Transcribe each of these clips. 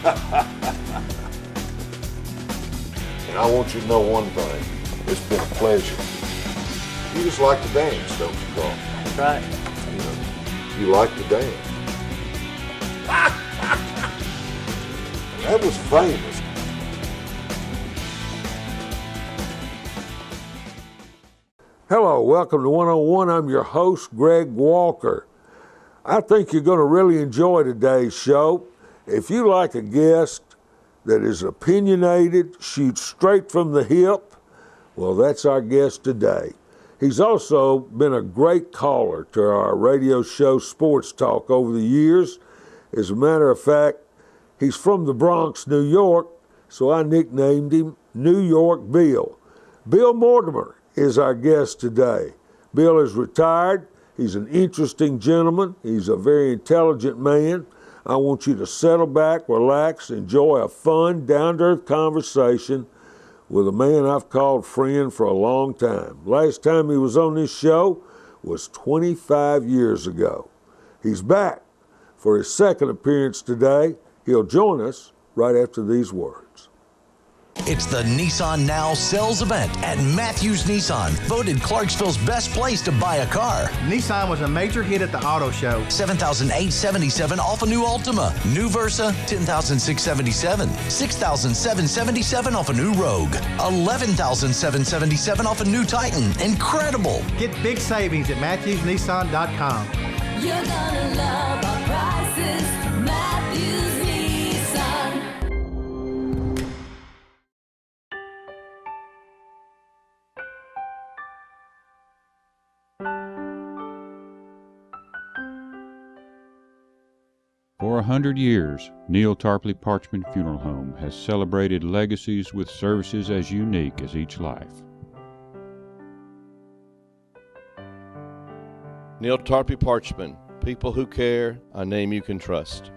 And I want you to know one thing. It's been a pleasure. You just like to dance, don't you, Carl? That's right. You like to dance. That was famous. Hello, welcome to 101. I'm your host, Greg Walker. I think you're going to really enjoy today's show. If you like a guest that is opinionated, shoots straight from the hip, well, that's our guest today. He's also been a great caller to our radio show, Sports Talk, over the years. As a matter of fact, he's from the Bronx, New York, so I nicknamed him New York Bill. Bill Mortimore is our guest today. Bill is retired. He's an interesting gentleman. He's a very intelligent man. I want you to settle back, relax, enjoy a fun, down-to-earth conversation with a man I've called friend for a long time. Last time he was on this show was 25 years ago. He's back for his second appearance today. He'll join us right after these words. It's the Nissan Now sales event at Matthews Nissan, voted Clarksville's best place to buy a car. Nissan was a major hit at the auto show. $7,877 off a new Altima. New Versa, $10,677. $6,777 off a new Rogue. $11,777 off a new Titan. Incredible. Get big savings at MatthewsNissan.com. You're gonna love our prices. Matthews Nissan. For 100 years, Neil Tarpley Parchman Funeral Home has celebrated legacies with services as unique as each life. Neil Tarpley Parchman, people who care, a name you can trust.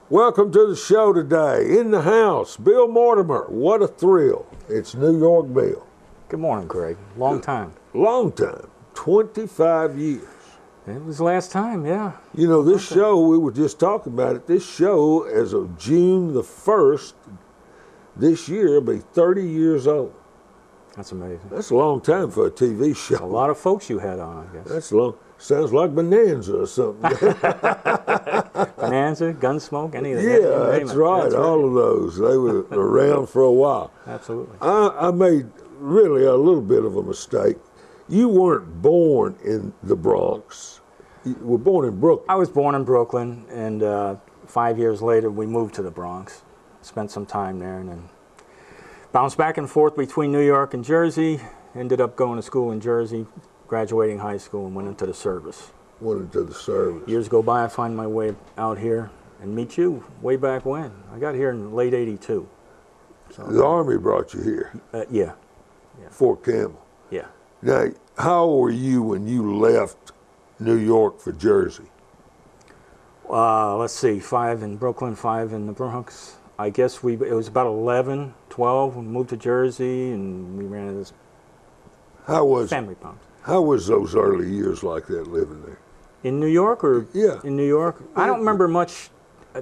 Welcome to the show today. In the house, Bill Mortimore. What a thrill. It's New York Bill. Good morning, Greg. Long time. Long time. 25 years. It was last time, yeah. You know, this show, we were just talking about it, this show, as of June the 1st, this year, will be 30 years old. That's amazing. That's a long time for a TV show. A lot of folks you had on, I guess. That's long. Sounds like Bonanza or something. Bonanza, Gunsmoke, anything. Yeah, that's right. All of those. They were around for a while. Absolutely. I made really a little bit of a mistake. You weren't born in the Bronx. You were born in Brooklyn. I was born in Brooklyn, and 5 years later we moved to the Bronx. Spent some time there, and then bounced back and forth between New York and Jersey. Ended up going to school in Jersey, graduating high school, and went into the service. Went into the service. Years go by, I find my way out here and meet you way back when. I got here in late '82. So, the Army brought you here? Yeah. Fort Campbell? Yeah. Now, how old were you when you left New York for Jersey? Let's see, 5 in Brooklyn, 5 in the Bronx. I guess it was about 11, 12. We moved to Jersey, and we ran into this family problems. How was those early years like that, living there? In New York, or yeah, in New York? I don't remember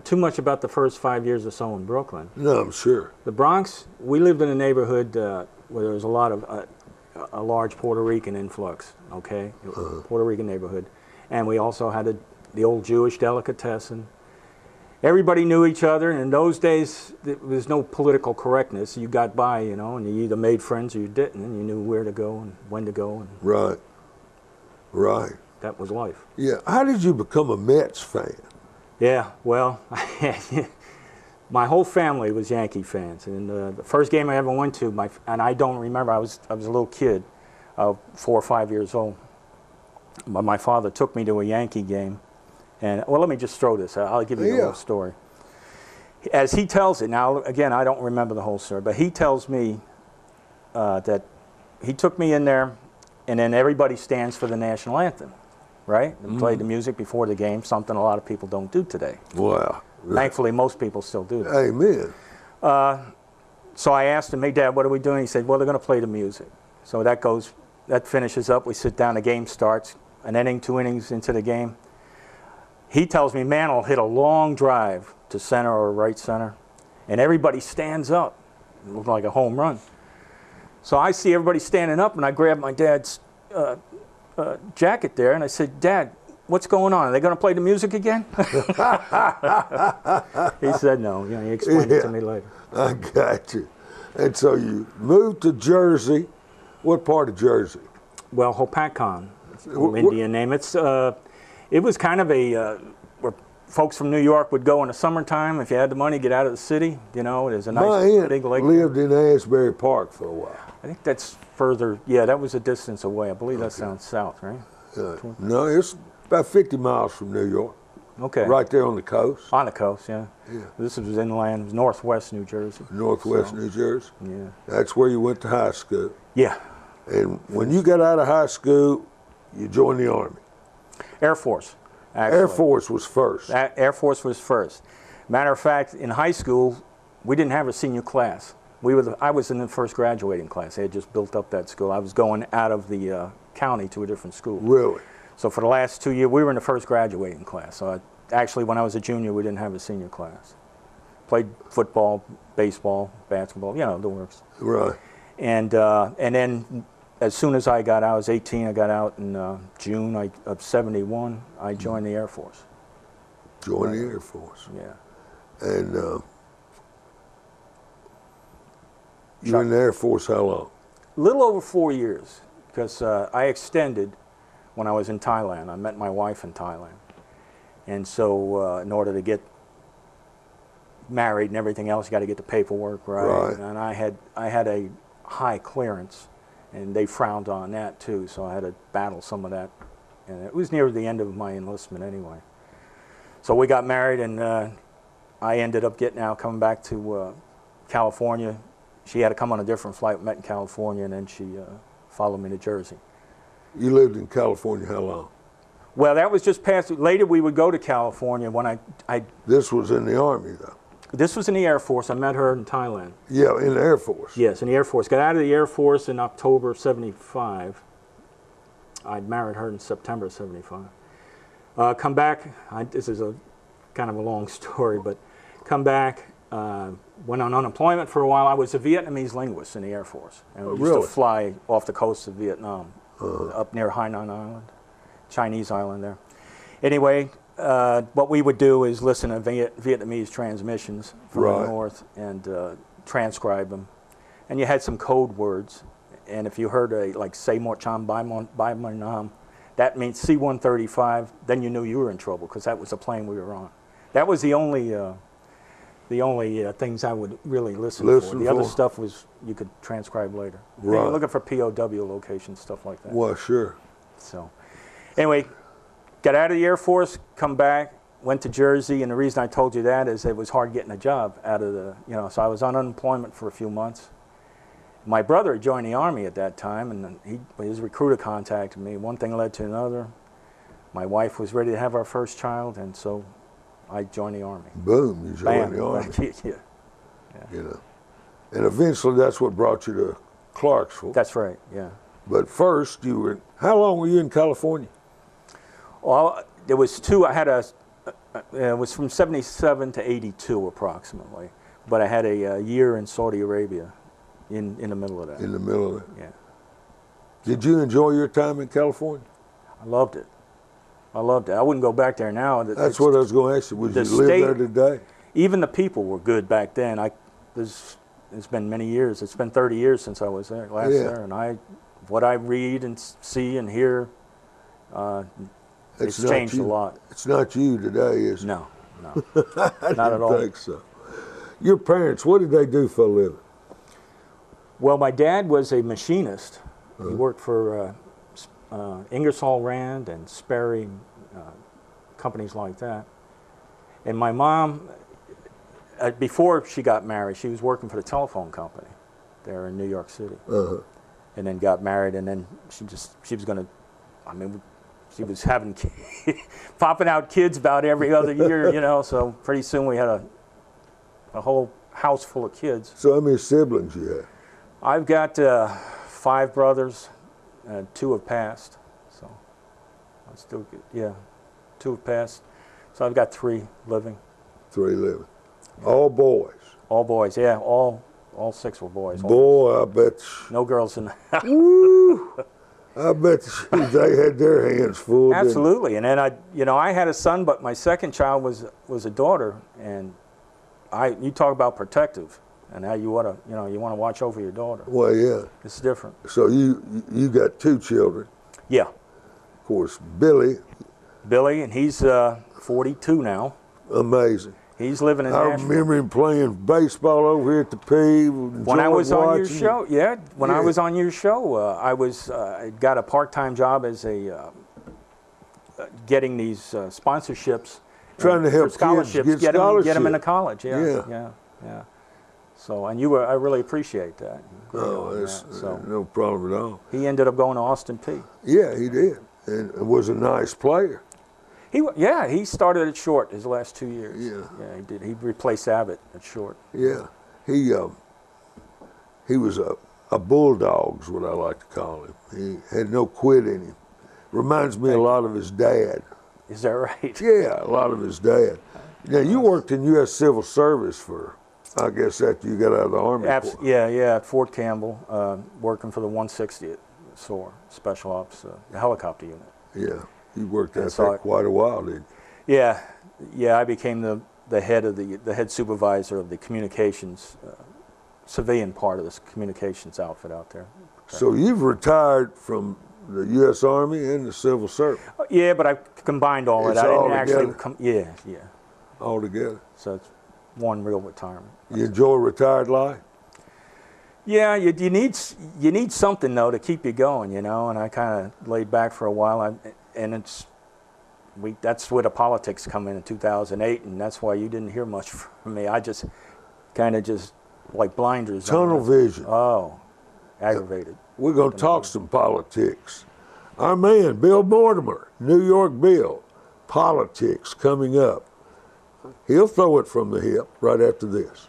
too much about the first 5 years or so in Brooklyn. No, I'm sure. The Bronx, we lived in a neighborhood where there was a lot of a large Puerto Rican influx. Okay, Puerto Rican neighborhood, and we also had the old Jewish delicatessen. Everybody knew each other, and in those days there was no political correctness. You got by, you know, and you either made friends or you didn't, and you knew where to go and when to go. And Right. That was life. Yeah. How did you become a Mets fan? Yeah, well, my whole family was Yankee fans, and the first game I ever went to, and I don't remember, I was a little kid, 4 or 5 years old, but my father took me to a Yankee game, and, well, let me just throw this out. I'll give you the whole story. As he tells it, now, again, I don't remember the whole story, but he tells me that he took me in there, and then everybody stands for the national anthem, right? And played the music before the game, something a lot of people don't do today. Wow. Thankfully, most people still do that. Amen. So I asked him, hey, Dad, what are we doing? He said, well, they're going to play the music. So that finishes up. We sit down. The game starts. An inning, 2 innings into the game. he tells me, man, I'll hit a long drive to center or right center, and everybody stands up. It looked like a home run. So I see everybody standing up, and I grab my dad's jacket there, and I said, Dad, what's going on? Are they going to play the music again? He said no. You know, he explained it to me later. I got you. And so you moved to Jersey. What part of Jersey? Well, Hopatcong, Indian name. It was kind of where folks from New York would go in the summertime. If you had the money, get out of the city. You know, there's a My nice aunt big lake. lived in Asbury Park for a while. I think that's further. Yeah, that was a distance away. I believe that's down south, right? No, it's about 50 miles from New York. Okay. Right there on the coast. On the coast, yeah. This was inland, it was northwest New Jersey. Northwest New Jersey. Yeah. That's where you went to high school. Yeah. And when you got out of high school, you joined the Army. Air Force, actually. Air Force was first. Air Force was first. Matter of fact, in high school, we didn't have a senior class. I was in the first graduating class. They had just built up that school. I was going out of the county to a different school. Really? So for the last 2 years, we were in the first graduating class. So actually, when I was a junior, we didn't have a senior class. Played football, baseball, basketball, you know, the works. Right. And then as soon as I got out, I was 18, I got out in June of 71, I joined the Air Force. Joined the Air Force. Yeah. And you were in the Air Force how long? A little over 4 years, because I extended when I was in Thailand. I met my wife in Thailand. And so in order to get married and everything else, you got to get the paperwork right. And I had a high clearance, and they frowned on that too, so I had to battle some of that. And it was near the end of my enlistment anyway. So we got married, and I ended up coming back to California. She had to come on a different flight. We met in California, and then she followed me to Jersey. You lived in California how long? Well, that was just past. Later, we would go to California when I. This was in the Army, though. This was in the Air Force. I met her in Thailand. Yeah, in the Air Force. Yes, in the Air Force. Got out of the Air Force in October of '75. I'd married her in September of '75. Come back. This is a kind of a long story, but come back. Went on unemployment for a while. I was a Vietnamese linguist in the Air Force, and we used to fly off the coast of Vietnam, up near Hainan Island, Chinese island there. Anyway, what we would do is listen to Vietnamese transmissions from the north and transcribe them. And you had some code words, and if you heard like "Say Mo Cham Bai Mo Nam," that means C-135. Then you knew you were in trouble because that was the plane we were on. That was the only things I would really listen for. The other stuff was you could transcribe later. Right. You're looking for POW locations, stuff like that. Well, sure. So, anyway, got out of the Air Force, come back, went to Jersey, and the reason I told you that is it was hard getting a job out of the, so I was on unemployment for a few months. My brother joined the Army at that time, and his recruiter contacted me. One thing led to another. My wife was ready to have our first child, and so I joined the Army. Boom, you joined the Army. Yeah. You know, and eventually that's what brought you to Clarksville. That's right, yeah. But first, how long were you in California? Well, there was two. I had it was from 77 to 82 approximately, but I had a year in Saudi Arabia in the middle of that. In the middle of it? Yeah. Did you enjoy your time in California? I loved it. I loved it. I wouldn't go back there now. That's what I was going to ask you. Would you live there today? Even the people were good back then. It's been many years. It's been 30 years since I was there last there, and what I read and see and hear, it's changed a lot. It's not you today, is it? No, I not at all. I think so. Your parents, what did they do for a living? Well, my dad was a machinist. He worked for Ingersoll Rand and Sperry, companies like that. And my mom, before she got married, she was working for the telephone company there in New York City. And then got married, and then she was going to, she was having popping out kids about every other year, so pretty soon we had a whole house full of kids. So how many siblings you have? I've got 5 brothers. 2 have passed, so I'm still good. Yeah, 2 have passed. So I've got 3 living. 3 living. All boys. All boys, yeah, all 6 were boys. Boy, I bet. No girls in the house. Woo! I bet they had their hands full. didn't they? Absolutely, and then I had a son, but my second child was a daughter, and you talk about protective, and how you want to watch over your daughter. Well, yeah. It's different. So you got 2 children. Yeah, Of course, Billy, Billy, and he's 42 now. amazing. He's living in I Nashville. remember him playing baseball over here at the P. When I was on your show, when I Yeah. was on your show, I got a part-time job as getting these sponsorships, Trying to for help kids scholarships, get get them scholarship. into college. Yeah. Yeah. So, and I really appreciate that. Great Oh, on that's that. So no problem at all. he ended up going to Austin P. Yeah, he did, and was a nice player. He started at short his last 2 years. Yeah. He did. He replaced Abbott at short. Yeah, he was a bulldog, is what I like to call him. He had no quit in him. Reminds me a lot of his dad. Is that right? Yeah, a lot of his dad. Now, you worked in U.S. Civil Service for, I guess, after you got out of the Army. Corps. Yeah, at Fort Campbell, working for the 160th SOAR, Special Ops, the helicopter unit. Yeah, you worked out so there quite a while, didn't you? Yeah, I became the head of the head supervisor of the communications, civilian part of this communications outfit out there. So you've retired from the U.S. Army and the Civil Service Yeah, but I combined all of It's it. I all didn't actually together. yeah. all together. So it's one real retirement. You enjoy retired life? Yeah, you need something though to keep you going, And I kind of laid back for a while, that's where the politics come in 2008, and that's why you didn't hear much from me. I just kind of like blinders. Tunnel on. vision. Oh, aggravated. We're going to talk some politics. Our man, Bill Mortimore, New York Bill, politics coming up. He'll throw it from the hip right after this.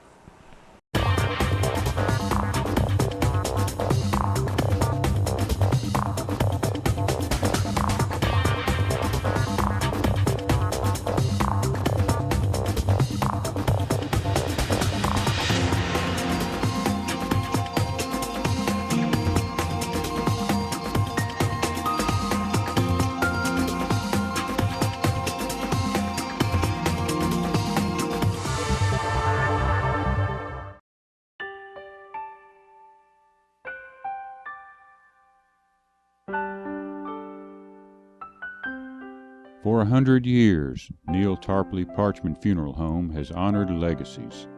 For 100 years, Neil Tarpley Parchment Funeral Home has honored legacies.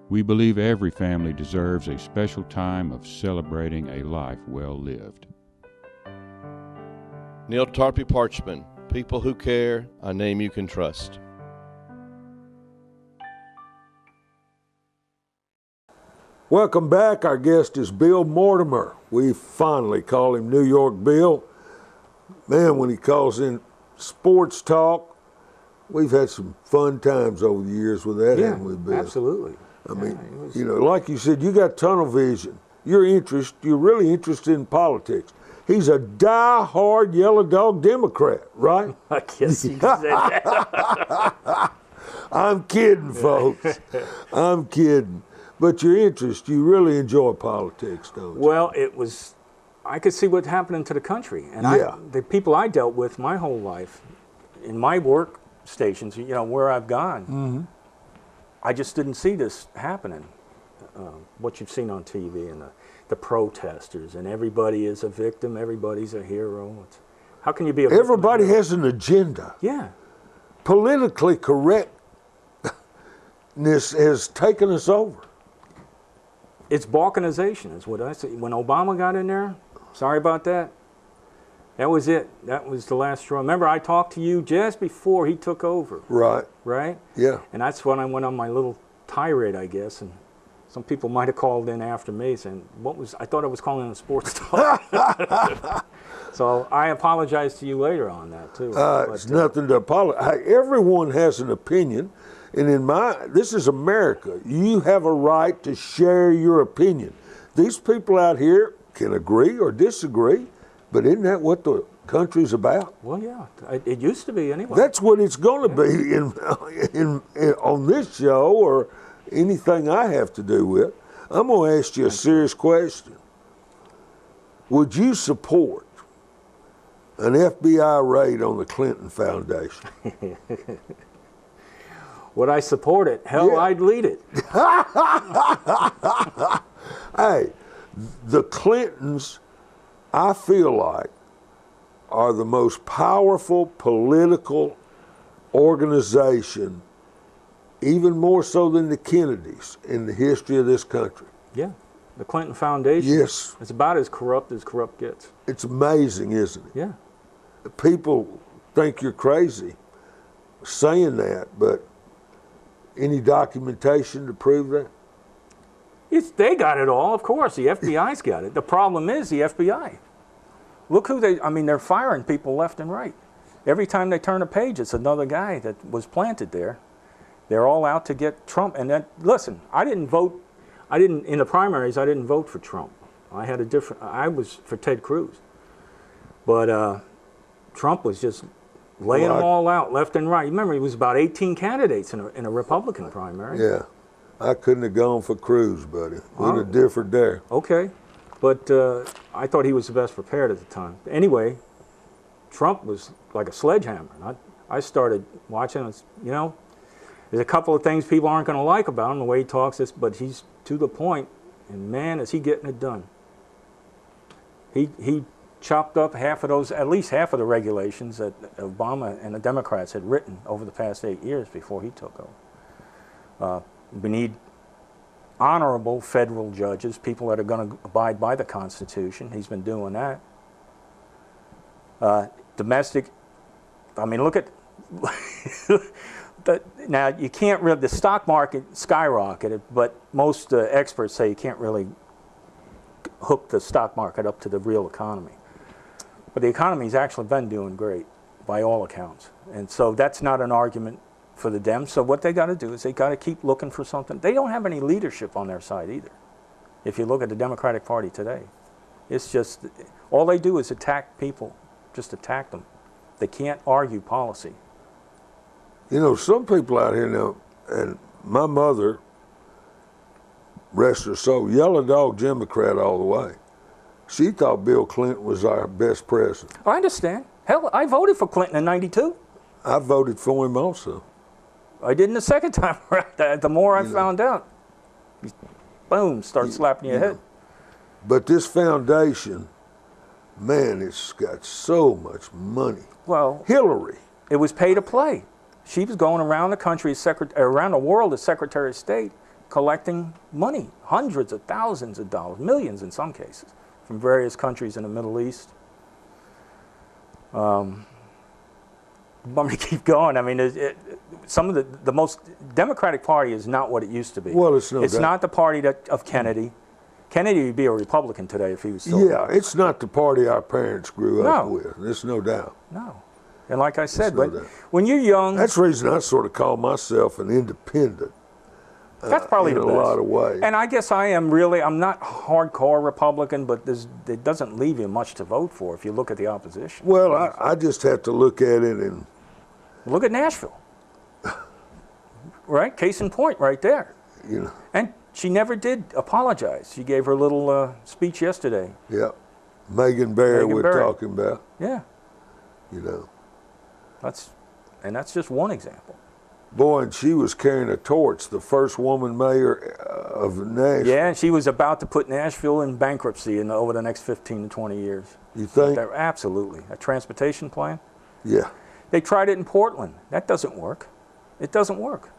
We believe every family deserves a special time of celebrating a life well lived. Neil Tarpley Parchment, people who care, a name you can trust. Welcome back. Our guest is Bill Mortimore. We fondly call him New York Bill. Man, when he calls in sports talk, we've had some fun times over the years with that, haven't we, Bill? Absolutely. I mean, like you said, you got tunnel vision. You're really interested in politics. He's a die-hard yellow dog Democrat, right? I guess you said that. I'm kidding, folks. I'm kidding. But you really enjoy politics, don't you? Well, I could see what's happening to the country. And the people I dealt with my whole life, in my work stations, where I've gone, I just didn't see this happening. What you've seen on TV and the protesters, and everybody is a victim, everybody's a hero. How can you be a victim? Everybody has an agenda. Yeah. Politically correctness has taken us over. It's balkanization, is what I say. When Obama got in there, sorry about that, that was it. That was the last straw. Remember, I talked to you just before he took over. Right. Right? Yeah. And that's when I went on my little tirade, I guess, and some people might have called in after me saying, I thought I was calling in a sports talk. So I apologize to you later on that, too. It's nothing to apologize. Everyone has an opinion. And this is America. You have a right to share your opinion. These people out here can agree or disagree, But isn't that what the country's about? Well, yeah, it used to be anyway. That's what it's going to be in on this show or anything I have to do with. I'm going to ask you a serious question. Would you support an FBI raid on the Clinton Foundation? Would I support it? Hell, Yeah. I'd lead it. Hey, the Clintons, I feel like, are the most powerful political organization, even more so than the Kennedys, in the history of this country. Yeah, the Clinton Foundation. Yes. It's about as corrupt gets. It's amazing, isn't it? Yeah. People think you're crazy saying that, but any documentation to prove that? They got it all, of course. The FBI's got it. The problem is the FBI. Look who they're firing people left and right. Every time they turn a page, it's another guy that was planted there. They're all out to get Trump. And listen, in the primaries, I didn't vote for Trump. I was for Ted Cruz. But Trump was just laying them all out left and right. Remember, he was about 18 candidates in a Republican primary. Yeah. I couldn't have gone for Cruz, buddy. We'd have differed there. Okay. But I thought he was the best prepared at the time. Anyway, Trump was like a sledgehammer. I started watching, there's a couple of things people aren't going to like about him, the way he talks, but he's to the point, and man, is he getting it done. He chopped up at least half of the regulations that Obama and the Democrats had written over the past 8 years before he took over. We need honorable federal judges, people that are going to abide by the Constitution. He's been doing that. Domestic, look at, now you can't really, the stock market skyrocketed, but most experts say you can't really hook the stock market up to the real economy. But the economy's actually been doing great by all accounts. And so that's not an argument for the Dems. So what they got to do is they got to keep looking for something. They don't have any leadership on their side either. If you look at the Democratic Party today, it's just, all they do is attack people, just attack them. They can't argue policy. Some people out here now, and my mother, rest her soul, yellow dog Democrat all the way. She thought Bill Clinton was our best president. I understand. Hell, I voted for Clinton in '92. I voted for him also. I didn't the second time around. The more I found out, boom, start slapping your head. But this foundation, man, it's got so much money. Well, Hillary. It was pay to play. She was going around the country, around the world as Secretary of State, collecting money, hundreds of thousands of dollars, millions in some cases, from various countries in the Middle East. I'm going to keep going. Some of the most Democratic Party is not what it used to be. Well, it's no doubt. not the party of Kennedy. Kennedy would be a Republican today if he was still Yeah, it's not the party our parents grew up with. There's no doubt. No. And like I said, no but doubt. when you're young, That's the reason I sort of call myself an independent. that's probably in the a best. lot of ways. And I guess I'm not hardcore Republican, but it doesn't leave you much to vote for if you look at the opposition. Well, I just have to look at it and Look at Nashville. Right? Case in point right there. And she never did apologize. She gave her little speech yesterday. Yeah. Megan Barry we're Barry. talking about. Yeah. That's just one example. Boy, and she was carrying a torch, the first woman mayor of Nashville. Yeah, and she was about to put Nashville in bankruptcy over the next 15 to 20 years. You think? Absolutely. A transportation plan? Yeah. They tried it in Portland. That doesn't work. It doesn't work.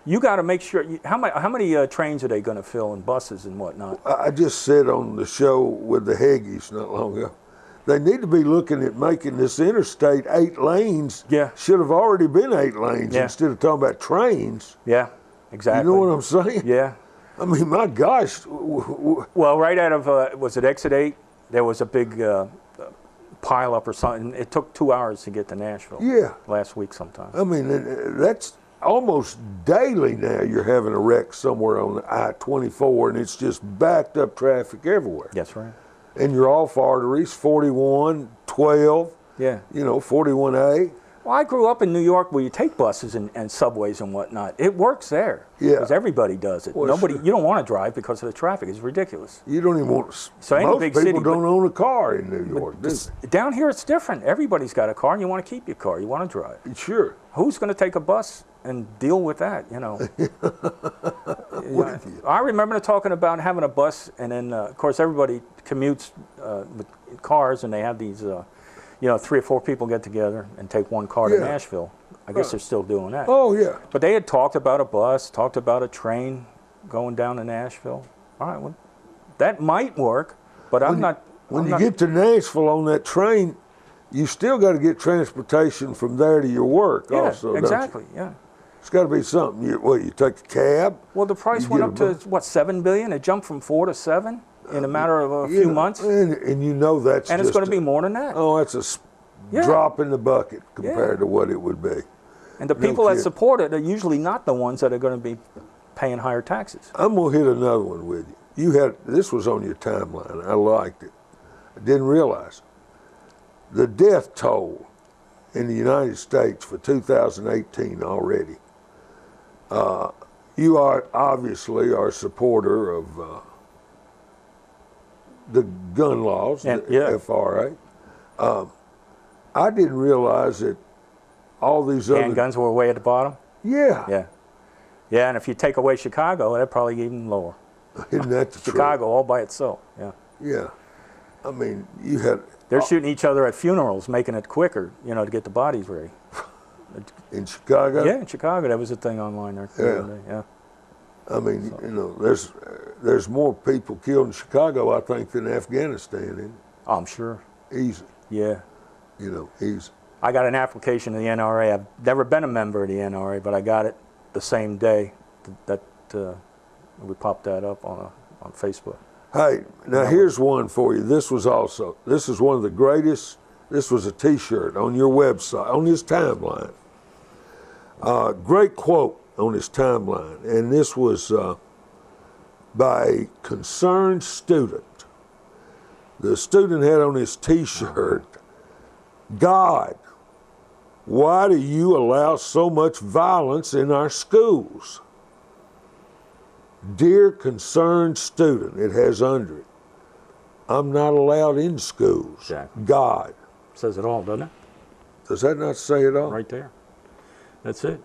You got to make sure. How many trains are they going to fill and buses and whatnot? I just said on the show with the Heggies not long ago, they need to be looking at making this interstate 8 lanes. Yeah. Should have already been 8 lanes instead of talking about trains. Yeah, exactly. You know what I'm saying? Yeah. My gosh. Well, right out of, was it Exit 8? There was a big pile up or something. It took 2 hours to get to Nashville. Yeah. Last week sometime. That's almost daily now you're having a wreck somewhere on the I-24 and it's just backed up traffic everywhere. That's right. And your off arteries, 41, 12, Yeah. 41A. Well, I grew up in New York where you take buses and subways and whatnot. It works there. Yeah. Because everybody does it. Well, Nobody, sure. you don't want to drive because of the traffic. It's ridiculous. You don't even want to. So any most big people city, don't but- own a car in New York, do they? Down here, it's different. Everybody's got a car, and you want to keep your car. You want to drive. Sure. Who's going to take a bus and deal with that? I remember talking about having a bus, and then of course everybody commutes with cars, and they have these, 3 or 4 people get together and take one car to Yeah. Nashville. I guess they're still doing that. Oh, yeah. But they had talked about a bus, talked about a train going down to Nashville. All right, well, that might work, but When you get to Nashville on that train, you still got to get transportation from there to your work yeah, also, don't you? exactly, yeah. It's got to be something. You take a cab? Well, the price You went get up a to, what, $7 billion? It jumped from 4 to 7 in a matter of a few months. And you know that's And it's just going to be more than that. Oh, that's a Yeah. drop in the bucket compared Yeah. to what it would be. And the No people that kidding. support it are usually not the ones that are going to be paying higher taxes. I'm going to hit another one with you. This was on your timeline. I liked it. I didn't realize it. The death toll in the United States for 2018 already. You are obviously a supporter of the gun laws, And- the yeah. FRA. I didn't realize that all these other Handguns were way at the bottom. Yeah, Yeah. Yeah, and if you take away Chicago, that'd probably get even lower. isn't that the truth? Chicago all by itself, yeah. Yeah, I mean you had They're shooting each other at funerals, making it quicker, to get the bodies ready. in Chicago. Yeah, in Chicago, that was a thing online there. the other day, yeah. I mean, there's more people killed in Chicago, I think, than Afghanistan. In Oh, I'm sure. easy, Yeah. easy. I got an application to the NRA. I've never been a member of the NRA, but I got it the same day that we popped that up on Facebook. Hey, now here's one for you. This is one of the greatest. This was a T-shirt on your website, on his timeline. Great quote on his timeline, and this was by a concerned student. The student had on his T-shirt, "God, why do you allow so much violence in our schools?" Dear concerned student, it has under it, "I'm not allowed in schools." Exactly. God. Says it all, doesn't it? Does that not say it all? Right there. That's it.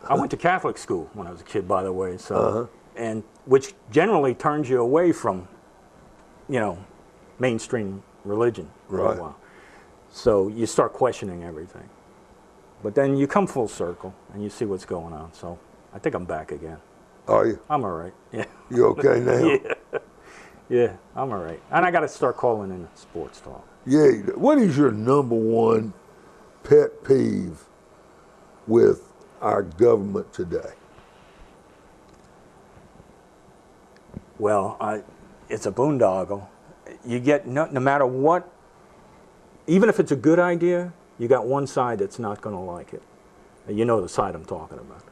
I went to Catholic school when I was a kid, by the way, so and which generally turns you away from, mainstream religion for Right. a while. So you start questioning everything. But then you come full circle and you see what's going on. So I think I'm back again. Are you? I'm all right. Yeah. You okay now? Yeah. Yeah, I'm all right. And I got to start calling in sports talk. Yeah. What is your number one pet peeve with our government today? Well, it's a boondoggle. You get, no matter what, even if it's a good idea, you got one side that's not going to like it. You know the side I'm talking about.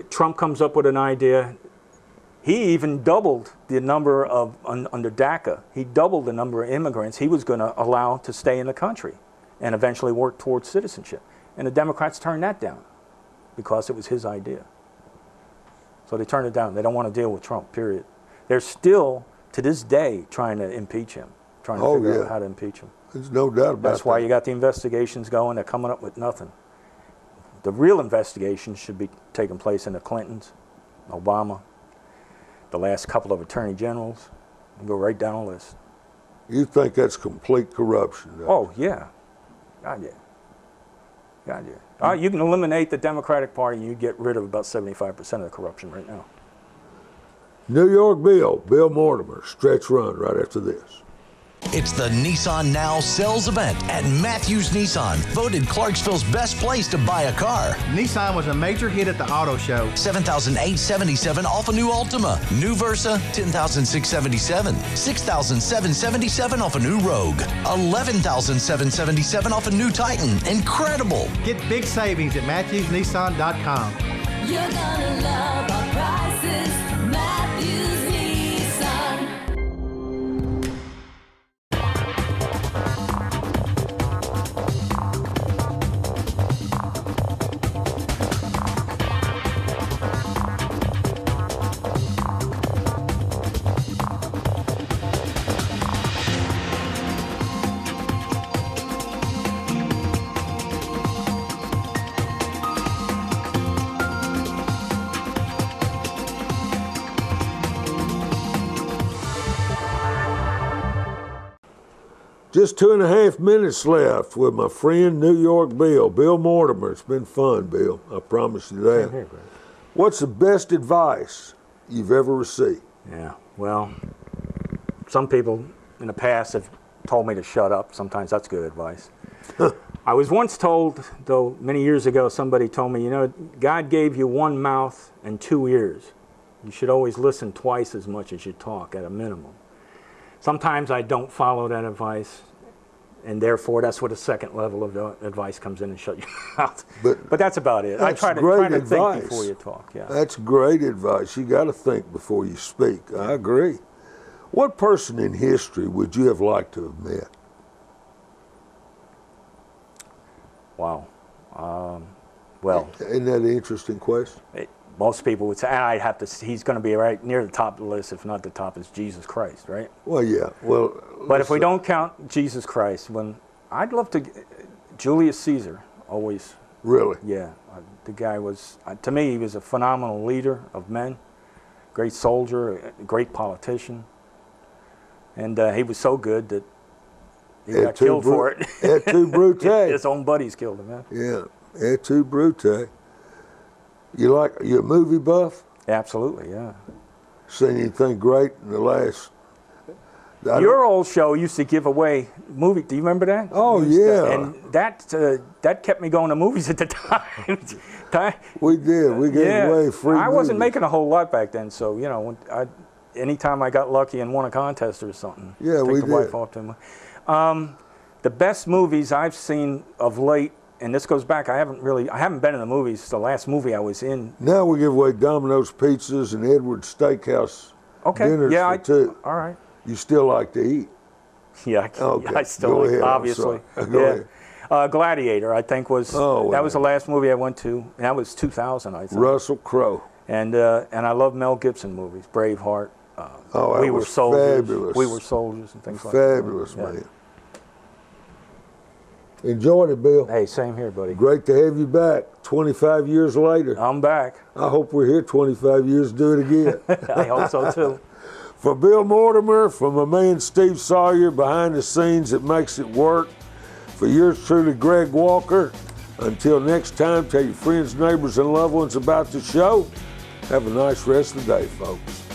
Trump comes up with an idea. He even doubled the number of, under DACA, he doubled the number of immigrants he was going to allow to stay in the country and eventually work towards citizenship. And the Democrats turned that down because it was his idea. So they turned it down. They don't want to deal with Trump, period. They're still, to this day, trying to impeach him, trying to figure out how to impeach him. There's no doubt about that. That's why you got the investigations going. They're coming up with nothing. The real investigations should be taking place in the Clintons, Obama, the last couple of attorney generals, and go right down the list. You think that's complete corruption, though? Oh, yeah. God, yeah. God, yeah. You can eliminate the Democratic Party, and you get rid of about 75% of the corruption right now. New York Bill Mortimore, stretch run right after this. It's the Nissan Now sales event at Matthews Nissan, voted Clarksville's best place to buy a car. Nissan was a major hit at the auto show. $7,877 off a new Altima. New Versa, $10,677. $6,777 off a new Rogue. $11,777 off a new Titan. Incredible! Get big savings at MatthewsNissan.com. You're gonna love our prices. Matthews Nissan. Just 2.5 minutes left with my friend New York Bill Mortimore. It's been fun, Bill. I promise you that. Same here, Greg. What's the best advice you've ever received? Yeah, well, some people in the past have told me to shut up. Sometimes that's good advice. I was once told, though, many years ago, somebody told me, you know, God gave you one mouth and 2 ears. You should always listen twice as much as you talk, at a minimum. Sometimes I don't follow that advice, and therefore that's where the second level of the advice comes in and shut your mouth. But that's about it. I try to think before you talk. Yeah. That's great advice. You got to think before you speak. I agree. What person in history would you have liked to have met? Wow. Well, Isn't that an interesting question? most people would say, I'd have to. He's going to be right near the top of the list, if not the top, is Jesus Christ, right? Well, yeah. Well, but if we don't count Jesus Christ, I'd love to. Julius Caesar, always. Really? Yeah, the guy was. To me, he was a phenomenal leader of men, great soldier, a great politician, and he was so good that he got killed for it. Et tu, Brute. His own buddies killed him. Man. Yeah, et tu, Brute. You a movie buff? Absolutely, yeah. Seen anything great in the last? Your old show used to give away movie. Do you remember that? Oh yeah. And that kept me going to movies at the time. We did. We gave away free. I wasn't movies. making a whole lot back then, so you know, anytime I got lucky and won a contest or something, yeah, take we the did. wife off to the best movies I've seen of late. And this goes back, I haven't been in the movies. The last movie I was in. Now we give away Domino's pizzas and Edwards Steakhouse dinners for two. All right. You still like to eat? Yeah, Okay. I still Go like, ahead. obviously. Go ahead. Gladiator, I think was that was the last movie I went to. And that was 2000, I think. Russell Crowe. And I love Mel Gibson movies, Braveheart. We Were Soldiers. Fabulous. We Were Soldiers and things like that. Fabulous, man. Enjoyed it, Bill. Hey, same here, buddy. Great to have you back 25 years later. I'm back. I hope we're here 25 years to do it again. I hope so, too. For Bill Mortimore, from my man Steve Sawyer behind the scenes that makes it work, for yours truly, Greg Walker, until next time, tell your friends, neighbors, and loved ones about the show. Have a nice rest of the day, folks.